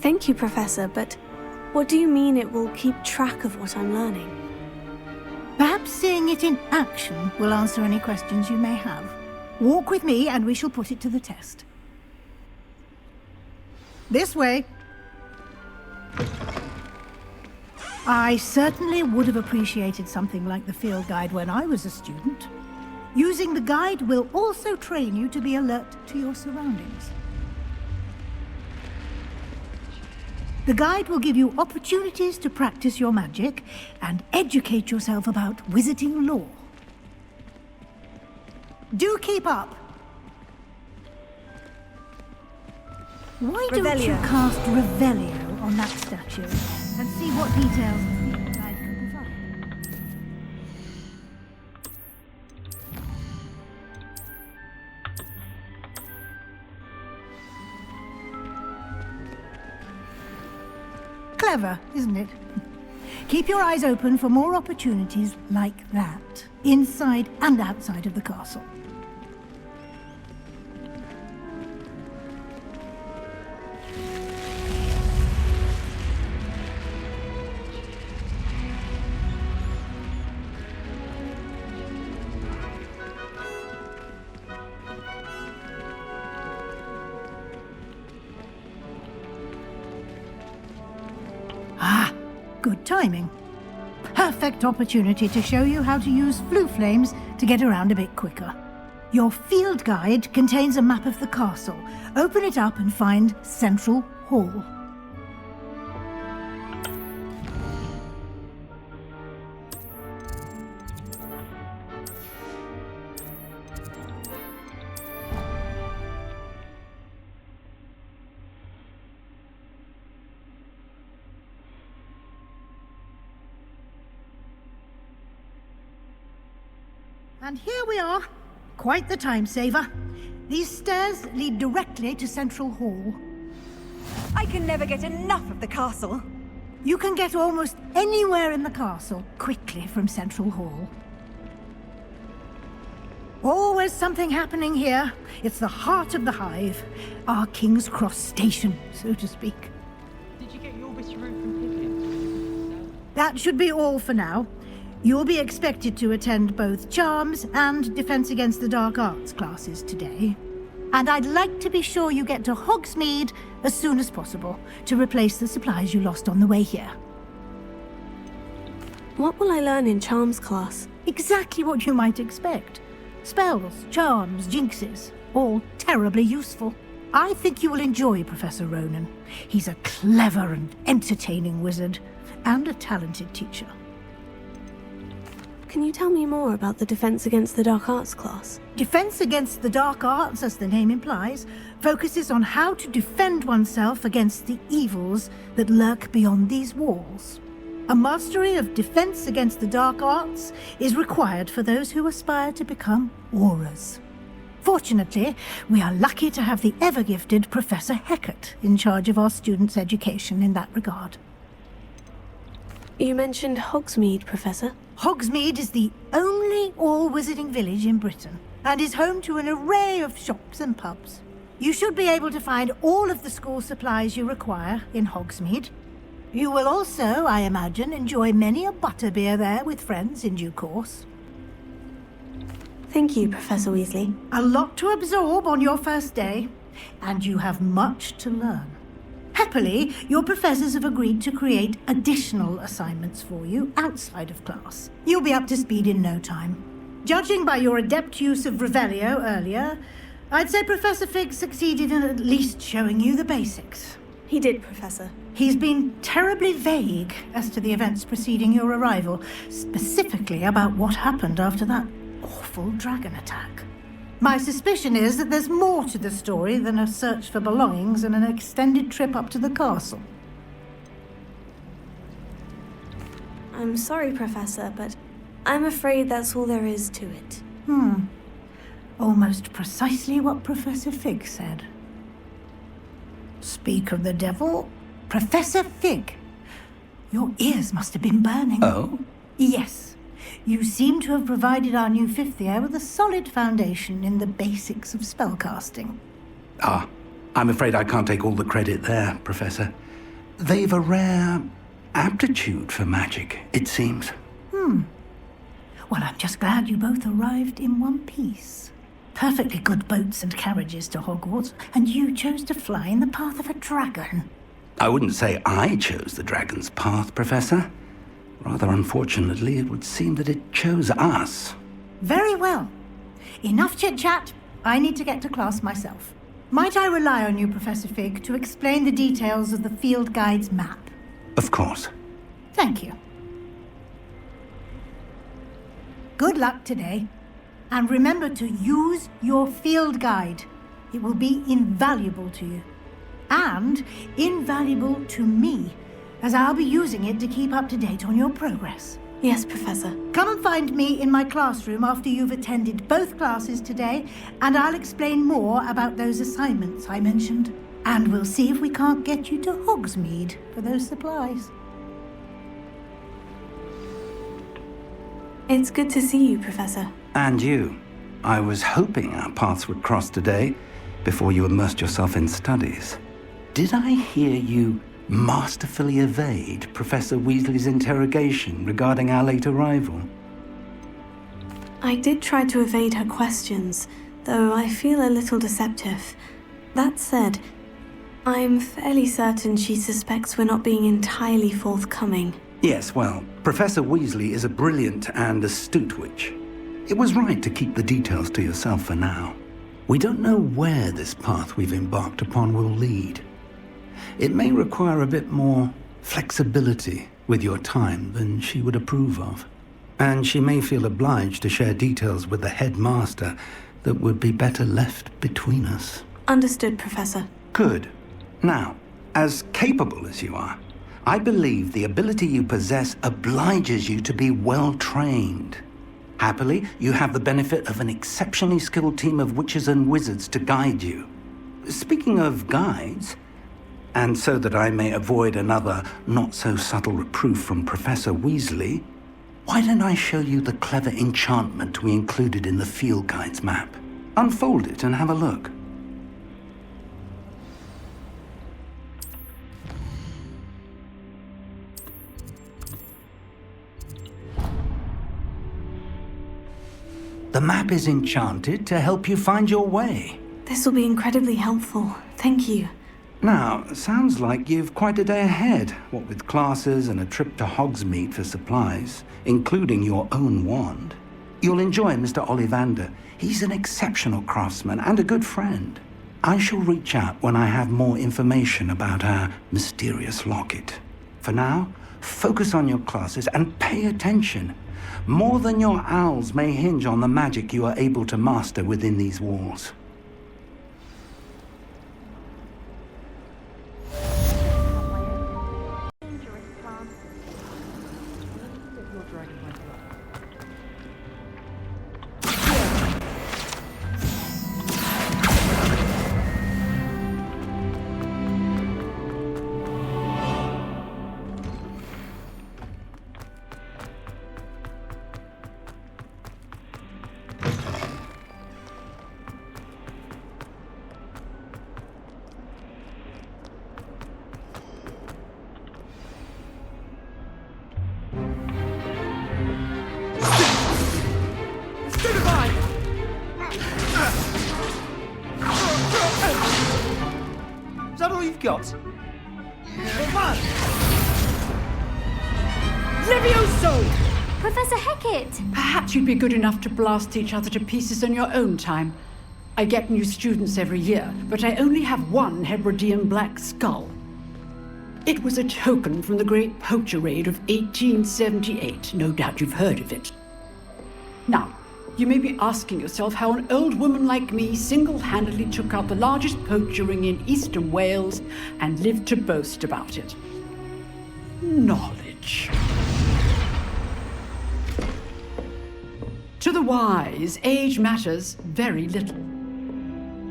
Thank you, Professor, but what do you mean it will keep track of what I'm learning? Perhaps seeing it in action will answer any questions you may have. Walk with me and we shall put it to the test. This way. I certainly would have appreciated something like the field guide when I was a student. Using the guide will also train you to be alert to your surroundings. The guide will give you opportunities to practice your magic and educate yourself about wizarding lore. Do keep up! Why don't you cast Revelio on that statue and see what details the field guide can provide? Clever, isn't it? Keep your eyes open for more opportunities like that, inside and outside of the castle. Good timing. Perfect opportunity to show you how to use flue flames to get around a bit quicker. Your field guide contains a map of the castle. Open it up and find Central Hall. And here we are. Quite the time saver. These stairs lead directly to Central Hall. I can never get enough of the castle. You can get almost anywhere in the castle quickly from Central Hall. Always something happening here. It's the heart of the hive. Our King's Cross station, so to speak. Did you get your bit of route from Pippin? That should be all for now. You'll be expected to attend both Charms and Defense Against the Dark Arts classes today. And I'd like to be sure you get to Hogsmeade as soon as possible to replace the supplies you lost on the way here. What will I learn in Charms class? Exactly what you might expect. Spells, charms, jinxes, all terribly useful. I think you will enjoy Professor Ronan. He's a clever and entertaining wizard, and a talented teacher. Can you tell me more about the Defense Against the Dark Arts class? Defense Against the Dark Arts, as the name implies, focuses on how to defend oneself against the evils that lurk beyond these walls. A mastery of Defense Against the Dark Arts is required for those who aspire to become Aurors. Fortunately, we are lucky to have the ever-gifted Professor Hecat in charge of our students' education in that regard. You mentioned Hogsmeade, Professor. Hogsmeade is the only all-wizarding village in Britain, and is home to an array of shops and pubs. You should be able to find all of the school supplies you require in Hogsmeade. You will also, I imagine, enjoy many a butterbeer there with friends in due course. Thank you, Professor Weasley. A lot to absorb on your first day, and you have much to learn. Happily, your professors have agreed to create additional assignments for you outside of class. You'll be up to speed in no time. Judging by your adept use of Revelio earlier, I'd say Professor Fig succeeded in at least showing you the basics. He did, Professor. He's been terribly vague as to the events preceding your arrival, specifically about what happened after that awful dragon attack. My suspicion is that there's more to the story than a search for belongings and an extended trip up to the castle. I'm sorry, Professor, but I'm afraid that's all there is to it. Almost precisely what Professor Fig said. Speak of the devil, Professor Fig. Your ears must have been burning. Oh? Yes. You seem to have provided our new fifth year with a solid foundation in the basics of spellcasting. Ah, I'm afraid I can't take all the credit there, Professor. They've a rare aptitude for magic, it seems. Well, I'm just glad you both arrived in one piece. Perfectly good boats and carriages to Hogwarts, and you chose to fly in the path of a dragon. I wouldn't say I chose the dragon's path, Professor. Rather unfortunately, it would seem that it chose us. Very well. Enough chit-chat. I need to get to class myself. Might I rely on you, Professor Fig, to explain the details of the field guide's map? Of course. Thank you. Good luck today. And remember to use your field guide. It will be invaluable to you. And invaluable to me, as I'll be using it to keep up to date on your progress. Yes, Professor. Come and find me in my classroom after you've attended both classes today, and I'll explain more about those assignments I mentioned. And we'll see if we can't get you to Hogsmeade for those supplies. It's good to see you, Professor. And you. I was hoping our paths would cross today, before you immersed yourself in studies. Did I hear you masterfully evade Professor Weasley's interrogation regarding our late arrival? I did try to evade her questions, though I feel a little deceptive. That said, I'm fairly certain she suspects we're not being entirely forthcoming. Yes, well, Professor Weasley is a brilliant and astute witch. It was right to keep the details to yourself for now. We don't know where this path we've embarked upon will lead. It may require a bit more flexibility with your time than she would approve of. And she may feel obliged to share details with the headmaster that would be better left between us. Understood, Professor. Good. Now, as capable as you are, I believe the ability you possess obliges you to be well-trained. Happily, you have the benefit of an exceptionally skilled team of witches and wizards to guide you. Speaking of guides, and so that I may avoid another not-so-subtle reproof from Professor Weasley, why don't I show you the clever enchantment we included in the field guide's map? Unfold it and have a look. The map is enchanted to help you find your way. This will be incredibly helpful. Thank you. Now, sounds like you've quite a day ahead, what with classes and a trip to Hogsmeade for supplies, including your own wand. You'll enjoy Mr. Ollivander. He's an exceptional craftsman and a good friend. I shall reach out when I have more information about our mysterious locket. For now, focus on your classes and pay attention. More than your owls may hinge on the magic you are able to master within these walls. Is that all you've got? Levioso! Professor Hecat! Perhaps you'd be good enough to blast each other to pieces on your own time. I get new students every year, but I only have one Hebridean black skull. It was a token from the Great Poacher Raid of 1878. No doubt you've heard of it. Now, you may be asking yourself how an old woman like me single-handedly took out the largest poacher ring in eastern Wales and lived to boast about it. Knowledge. To the wise, age matters very little.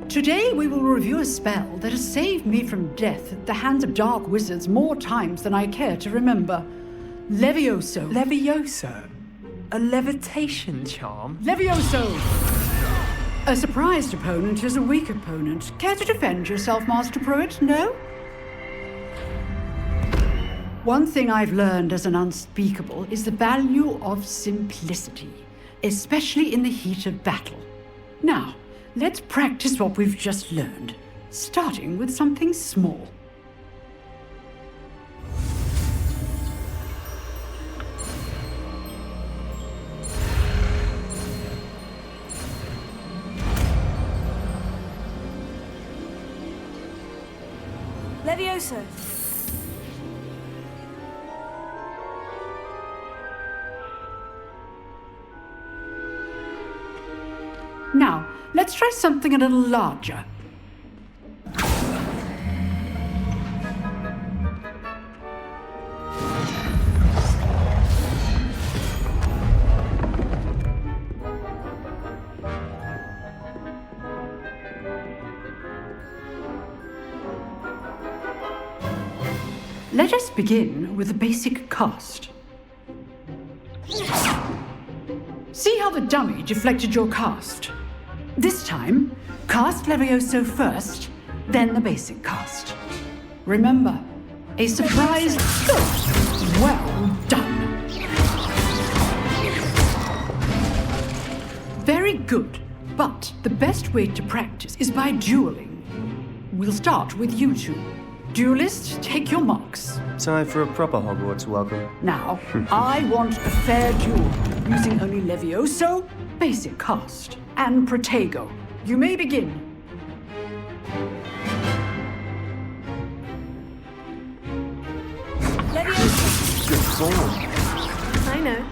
Today we will review a spell that has saved me from death at the hands of dark wizards more times than I care to remember. Levioso. Levioso? A levitation charm? Levioso! A surprised opponent is a weak opponent. Care to defend yourself, Master Pruitt? No? One thing I've learned as an unspeakable is the value of simplicity, especially in the heat of battle. Now, let's practice what we've just learned, starting with something small. Levioso. Now, let's try something a little larger. Let us begin with the basic cast. See how the dummy deflected your cast? This time, cast Levioso first, then the basic cast. Remember, a surprise. Good. Well done. Very good, but the best way to practice is by dueling. We'll start with you two. Duelists, take your marks. Time for a proper Hogwarts welcome. Now, I want a fair duel, using only Levioso, basic cast, and Protego. You may begin. Levioso. Good form. I know.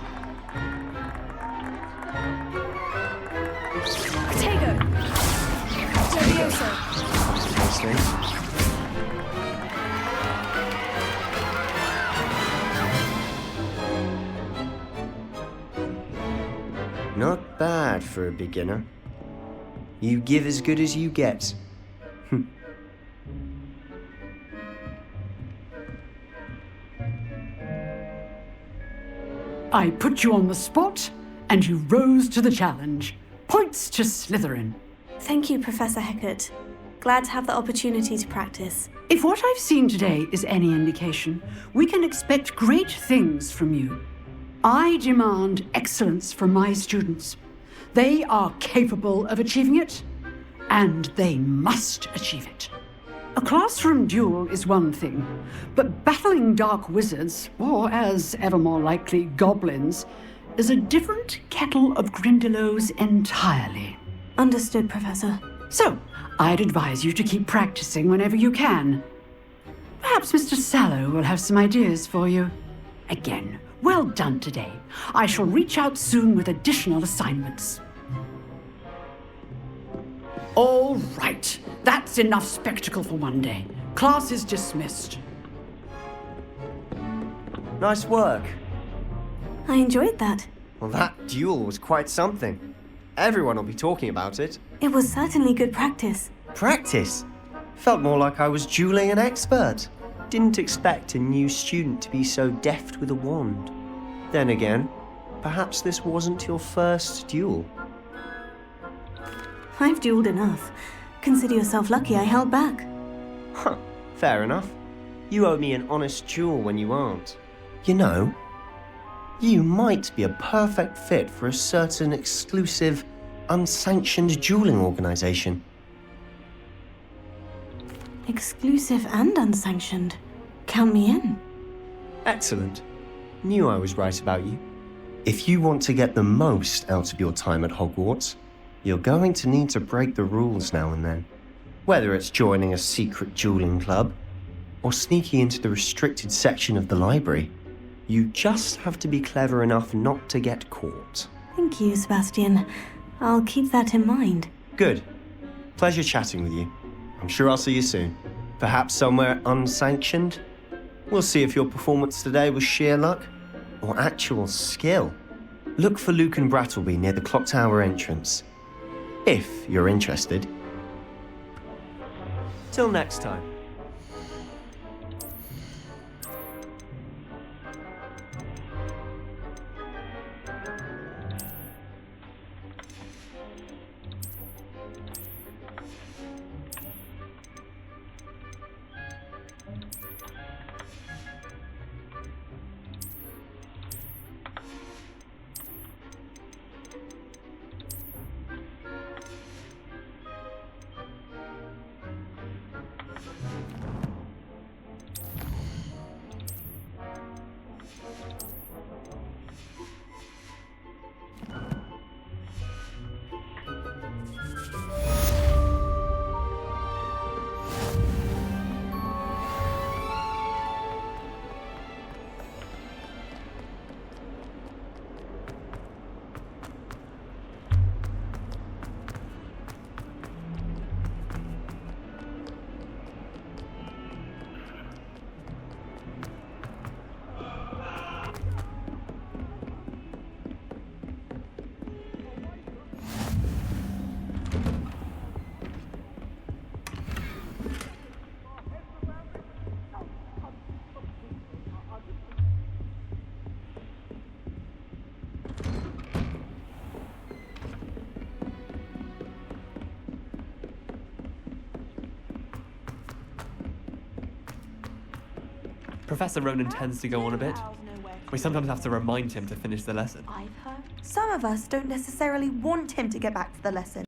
Protego. Levioso. Tasty. Not bad for a beginner. You give as good as you get. I put you on the spot, and you rose to the challenge. Points to Slytherin. Thank you, Professor Hecat. Glad to have the opportunity to practice. If what I've seen today is any indication, we can expect great things from you. I demand excellence from my students. They are capable of achieving it, and they must achieve it. A classroom duel is one thing, but battling dark wizards, or as ever more likely, goblins, is a different kettle of Grindylows entirely. Understood, Professor. So, I'd advise you to keep practicing whenever you can. Perhaps Mr. Sallow will have some ideas for you. Again, well done today. I shall reach out soon with additional assignments. All right, that's enough spectacle for one day. Class is dismissed. Nice work. I enjoyed that. Well, that duel was quite something. Everyone will be talking about it. It was certainly good practice. Practice? Felt more like I was dueling an expert. Didn't expect a new student to be so deft with a wand. Then again, perhaps this wasn't your first duel. I've dueled enough. Consider yourself lucky I held back. Huh, fair enough. You owe me an honest duel when you aren't. You know, you might be a perfect fit for a certain exclusive, unsanctioned dueling organization. Exclusive and unsanctioned. Count me in. Excellent. Knew I was right about you. If you want to get the most out of your time at Hogwarts, you're going to need to break the rules now and then. Whether it's joining a secret dueling club or sneaking into the restricted section of the library, you just have to be clever enough not to get caught. Thank you, Sebastian. I'll keep that in mind. Good. Pleasure chatting with you. I'm sure I'll see you soon. Perhaps somewhere unsanctioned? We'll see if your performance today was sheer luck or actual skill. Look for Luke and Brattleby near the clock tower entrance, if you're interested. Till next time. Professor Ronan tends to go on a bit. We sometimes have to remind him to finish the lesson. Some of us don't necessarily want him to get back to the lesson.